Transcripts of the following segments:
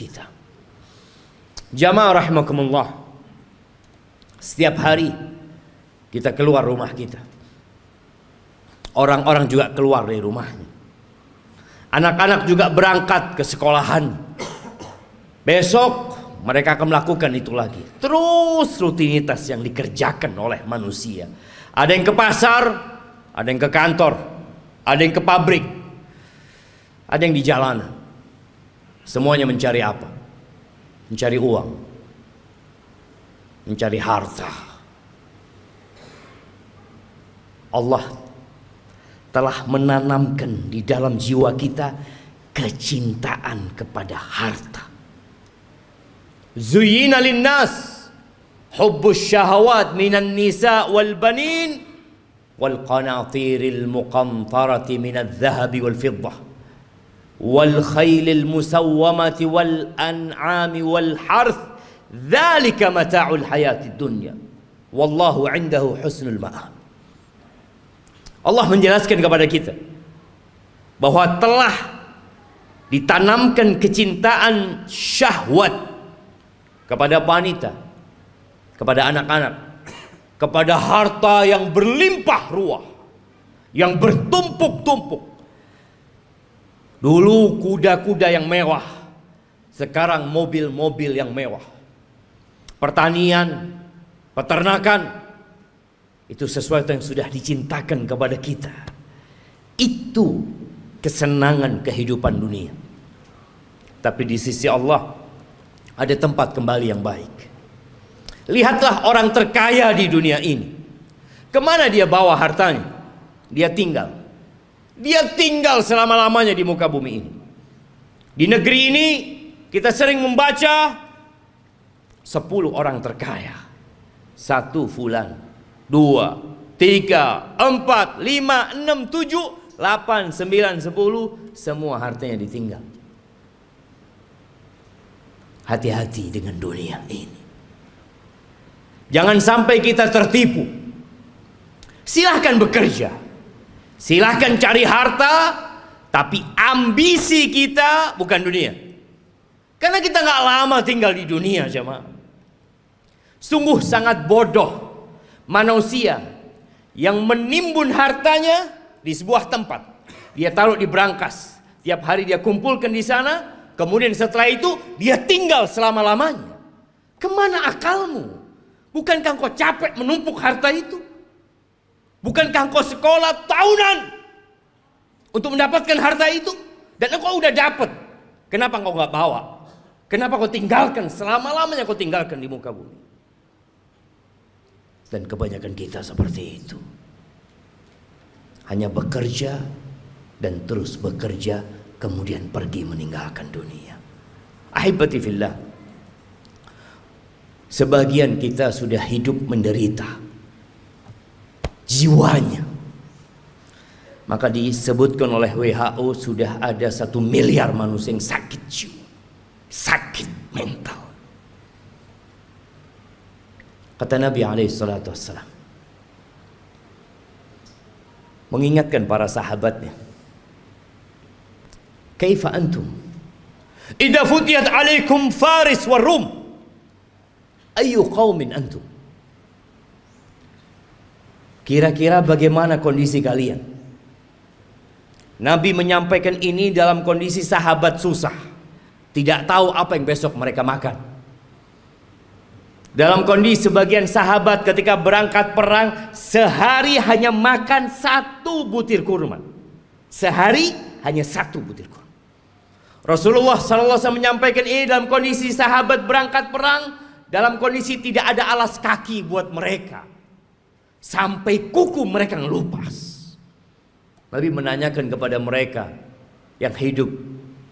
kita. Jamaah rahimakumullah, setiap hari kita keluar rumah kita, orang-orang juga keluar dari rumahnya. Anak-anak juga berangkat ke sekolahan. Besok mereka akan melakukan itu lagi. Terus rutinitas yang dikerjakan oleh manusia. Ada yang ke pasar, ada yang ke kantor, ada yang ke pabrik, ada yang di jalanan. Semuanya mencari apa? Mencari uang, mencari harta. Allah telah menanamkan di dalam jiwa kita kecintaan kepada harta. Zuyyina linnas hubbus syahawat minan nisa wal banin wal qanatiril muqantarati minadh dhahabi wal fiddah wal khailil musawwamati wal an'ami wal harth dzalika mata'ul hayatid dunya wallahu 'indahu husnul ma'ab. Allah menjelaskan kepada kita bahwa telah ditanamkan kecintaan syahwat kepada wanita, kepada anak-anak, kepada harta yang berlimpah ruah, yang bertumpuk-tumpuk. Dulu kuda-kuda yang mewah, sekarang mobil-mobil yang mewah. Pertanian, peternakan, itu sesuatu yang sudah dicintakan kepada kita. Itu kesenangan kehidupan dunia. Tapi di sisi Allah ada tempat kembali yang baik. Lihatlah orang terkaya di dunia ini. Kemana dia bawa hartanya? Dia tinggal. Dia tinggal selama-lamanya di muka bumi ini. Di negeri ini kita sering membaca 10 orang terkaya. 1 fulan, 2, 3, 4, 5, 6, 7, 8, 9, 10. Semua hartanya ditinggal. Hati-hati dengan dunia ini. Jangan sampai kita tertipu. Silahkan bekerja, silahkan cari harta, tapi ambisi kita bukan dunia. Karena kita gak lama tinggal di dunia, jemaah. Sungguh sangat bodoh manusia yang menimbun hartanya di sebuah tempat. Dia taruh di brankas, tiap hari dia kumpulkan di sana. Kemudian setelah itu dia tinggal selama-lamanya. Kemana akalmu? Bukankah kau capek menumpuk harta itu? Bukankah kau sekolah tahunan untuk mendapatkan harta itu? Dan engkau udah dapat. Kenapa kau gak bawa? Kenapa kau tinggalkan selama-lamanya kau tinggalkan di muka bumi? Dan kebanyakan kita seperti itu. Hanya bekerja dan terus bekerja, kemudian pergi meninggalkan dunia. Ahibati fillah, sebagian kita sudah hidup menderita jiwanya. Maka disebutkan oleh WHO sudah ada 1 miliar manusia yang sakit jiwa, sakit mental. Kata Nabi SAW mengingatkan para sahabatnya, kaifa antum idza futiyat alaikum faris wa rum ayu qaumin antum. Kira-kira bagaimana kondisi kalian? Nabi menyampaikan ini dalam kondisi sahabat susah, tidak tahu apa yang besok mereka makan. Dalam kondisi sebagian sahabat ketika berangkat perang sehari hanya makan 1 butir kurma. Sehari hanya 1 butir kurma. Rasulullah SAW menyampaikan ini dalam kondisi sahabat berangkat perang, dalam kondisi tidak ada alas kaki buat mereka, sampai kuku mereka ngelupas. Nabi menanyakan kepada mereka yang hidup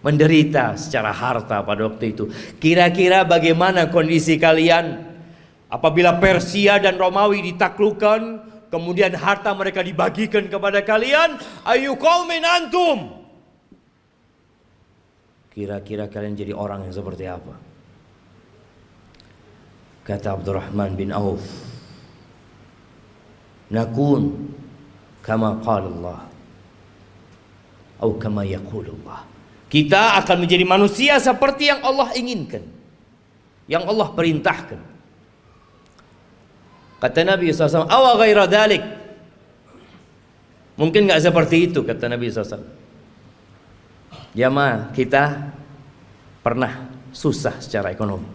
menderita secara harta pada waktu itu, kira-kira bagaimana kondisi kalian apabila Persia dan Romawi ditaklukkan, kemudian harta mereka dibagikan kepada kalian? Ayu qaumin antum. Kira-kira kalian jadi orang yang seperti apa? Kata Abdurrahman bin Auf, nakun kama qala Allah atau kama yaqulu Allah. Kita akan menjadi manusia seperti yang Allah inginkan, yang Allah perintahkan. Kata Nabi SAW, awa ghaira dhalik, mungkin gak seperti itu, kata Nabi SAW. Jamaah, kita pernah susah secara ekonomi.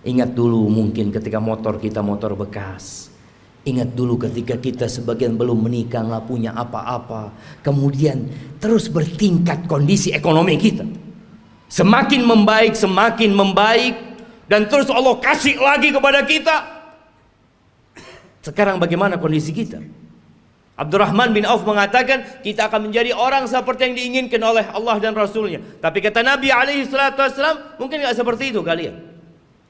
Ingat dulu mungkin ketika motor kita motor bekas. Ingat dulu ketika kita sebagian belum menikah, gak punya apa-apa. Kemudian terus bertingkat kondisi ekonomi kita. Semakin membaik. Dan terus Allah kasih lagi kepada kita. Sekarang bagaimana kondisi kita? Abdurrahman bin Auf mengatakan kita akan menjadi orang seperti yang diinginkan oleh Allah dan Rasulnya. Tapi kata Nabi SAW, mungkin gak seperti itu kalian.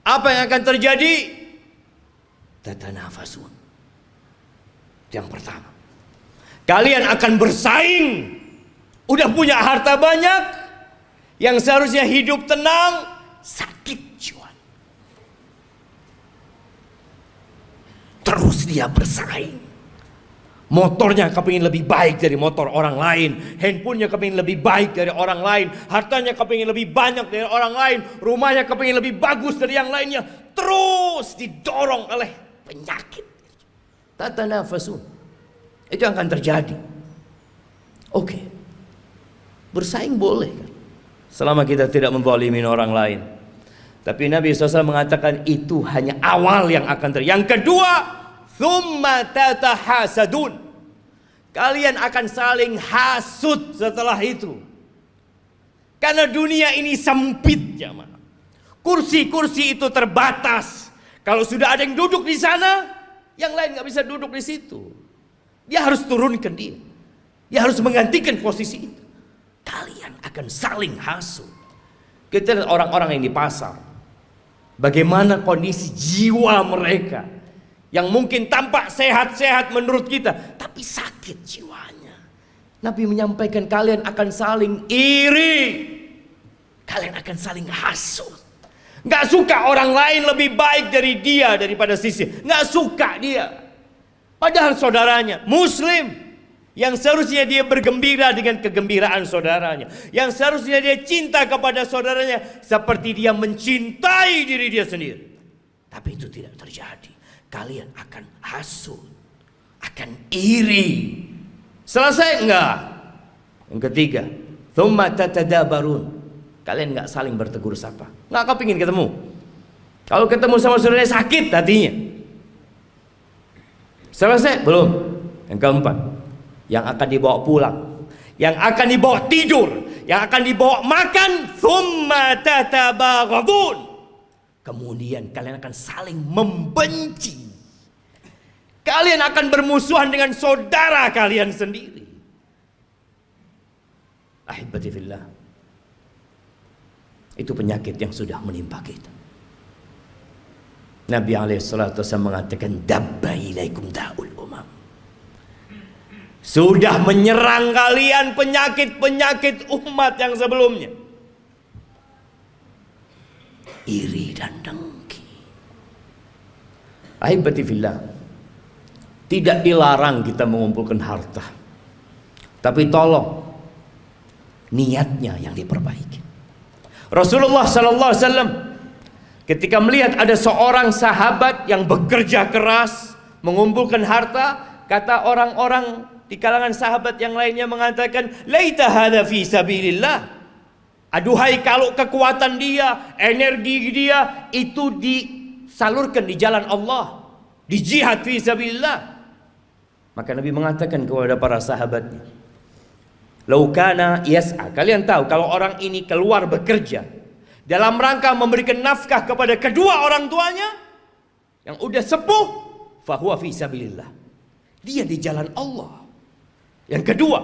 Apa yang akan terjadi? Tatanafasun. Yang pertama, kalian akan bersaing. Udah punya harta banyak, yang seharusnya hidup tenang, sakit jiwa. Terus dia bersaing. Motornya kepingin lebih baik dari motor orang lain, handphonenya kepingin lebih baik dari orang lain, hartanya kepingin lebih banyak dari orang lain, rumahnya kepingin lebih bagus dari yang lainnya. Terus didorong oleh penyakit. Tatanafasun. Itu yang akan terjadi. Oke. Bersaing boleh kan, selama kita tidak menzalimi orang lain. Tapi Nabi SAW mengatakan itu hanya awal yang akan terjadi. Yang kedua, thumma tatahasadun. Kalian akan saling hasud setelah itu. Karena dunia ini sempit, jamaah. Kursi-kursi itu terbatas. Kalau sudah ada yang duduk di sana, yang lain nggak bisa duduk di situ. Dia harus turunkan dia. Dia harus menggantikan posisi itu. Kalian akan saling hasud. Kita lihat orang-orang yang di pasar. Bagaimana kondisi jiwa mereka, yang mungkin tampak sehat-sehat menurut kita, tapi sakit jiwanya. Nabi menyampaikan kalian akan saling iri. Kalian akan saling hasud. Gak suka orang lain lebih baik dari dia daripada sisi. Gak suka dia. Padahal saudaranya Muslim, yang seharusnya dia bergembira dengan kegembiraan saudaranya, yang seharusnya dia cinta kepada saudaranya seperti dia mencintai diri dia sendiri. Tapi itu tidak terjadi. Kalian akan hasud, akan iri. Selesai enggak? Yang ketiga, thumma tatadabarun. Kalian enggak saling bertegur sapa. Enggak kepingin ketemu. Kalau ketemu sama saudaranya sakit hatinya. Selesai? Belum. Yang keempat, yang akan dibawa pulang, yang akan dibawa tidur, yang akan dibawa makan, thumma tatabaghadun. Kemudian kalian akan saling membenci. Kalian akan bermusuhan dengan saudara kalian sendiri. Ahibati fillah. Itu penyakit yang sudah menimpa kita. Nabi SAW mengatakan, dabba ilaikum da'ul umam. Sudah menyerang kalian penyakit-penyakit umat yang sebelumnya. Iri dan dengki. Ahibati fillah. Tidak dilarang kita mengumpulkan harta. Tapi tolong niatnya yang diperbaiki. Rasulullah SAW ketika melihat ada seorang sahabat yang bekerja keras mengumpulkan harta, kata orang-orang di kalangan sahabat yang lainnya mengatakan, laita hadza fi sabilillah. Aduhai kalau kekuatan dia, energi dia itu disalurkan di jalan Allah, di jihad fi sabilillah. Maka Nabi mengatakan kepada para sahabatnya, lau kana yas'a. Kalian tahu kalau orang ini keluar bekerja dalam rangka memberikan nafkah kepada kedua orang tuanya yang udah sepuh, fahuwa fi sabilillah. Dia di jalan Allah. Yang kedua,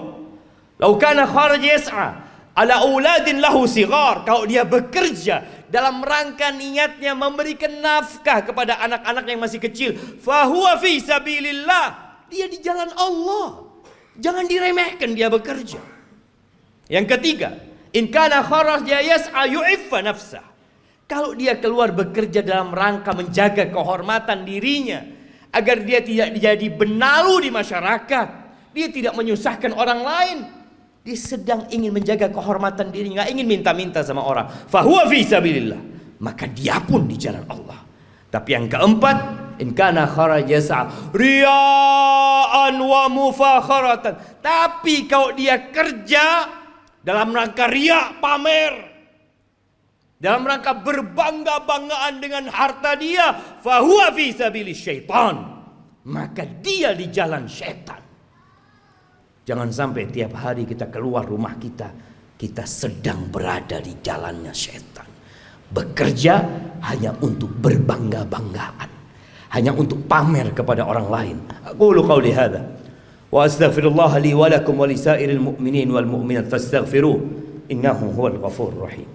lau kana kharaj yas'a ala auladin lahu sighar. Kalau dia bekerja dalam rangka niatnya memberikan nafkah kepada anak-anak yang masih kecil, fahuwa fi sabilillah. Dia di jalan Allah. Jangan diremehkan dia bekerja. Yang ketiga, in kana kharaj yas'a yu'iffa nafsah. Kalau dia keluar bekerja dalam rangka menjaga kehormatan dirinya, agar dia tidak jadi benalu di masyarakat, dia tidak menyusahkan orang lain, Dia sedang ingin menjaga kehormatan dirinya, nggak ingin minta-minta sama orang. Fahuwa fi sabilillah, maka dia pun di jalan Allah. Tapi yang keempat, in kana kharaja riya'an wa mufakharatan. Tapi kalau dia kerja dalam rangka riya, pamer, dalam rangka berbangga-banggaan dengan harta dia, fahuwa fi sabilis syaitan, maka dia di jalan syaitan. Jangan sampai tiap hari kita keluar rumah kita, kita sedang berada di jalannya syaitan. Bekerja hanya untuk berbangga-banggaan, hanya untuk pamer kepada orang lain. Aqulu qawli hadza wa astaghfirullah li wa lakum wa lisairil mu'minin wal mu'minat fastaghfiruh innahu huwal ghafurur rahim.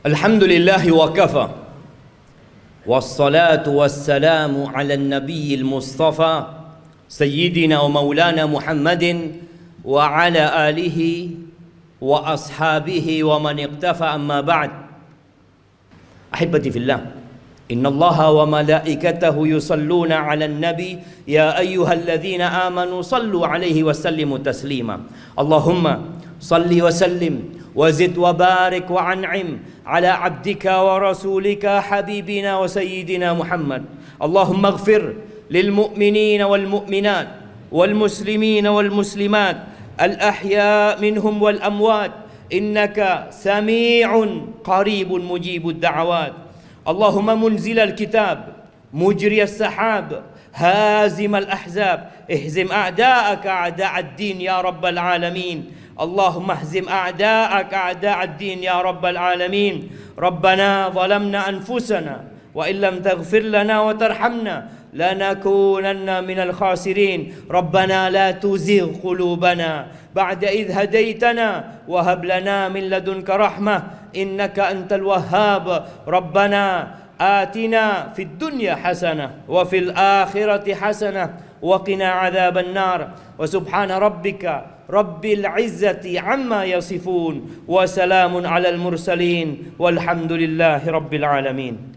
Alhamdulillah wa kafa, wassalatu wassalamu ala nabiyil mustafa sayyidina wa maulana Muhammadin wa ala alihi wa ashabihi wa man iqtafa, amma ba'd. Ahibati fillah, inna allaha wa malaikatahu yusalluna ala nabi ya ayyuhalladzina amanu sallu alaihi wa sallimu taslima. Allahumma salli wa sallim وزد وبارك وأنعم على عبدك ورسولك حبيبنا وسيدنا محمد. اللهم اغفر للمؤمنين والمؤمنات والمسلمين والمسلمات الأحياء منهم والأموات إنك سميع قريب مجيب الدعوات. اللهم منزل الكتاب مجري السحاب هازم الأحزاب اهزم أعداءك أعداء الدين يا رب العالمين. اللهم اهزم أعداءك أعداء الدين يا رب العالمين. ربنا ظلمنا أنفسنا وإن لم تغفر لنا وترحمنا لنكونن من الخاسرين. ربنا لا تزغ قلوبنا بعد إذ هديتنا وهب لنا من لدنك رحمة إنك أنت الوهاب. ربنا آتنا في الدنيا حسنة وفي الآخرة حسنة وقنا عذاب النار. وسبحان ربك رب العزة عما يصفون وسلام على المرسلين والحمد لله رب العالمين.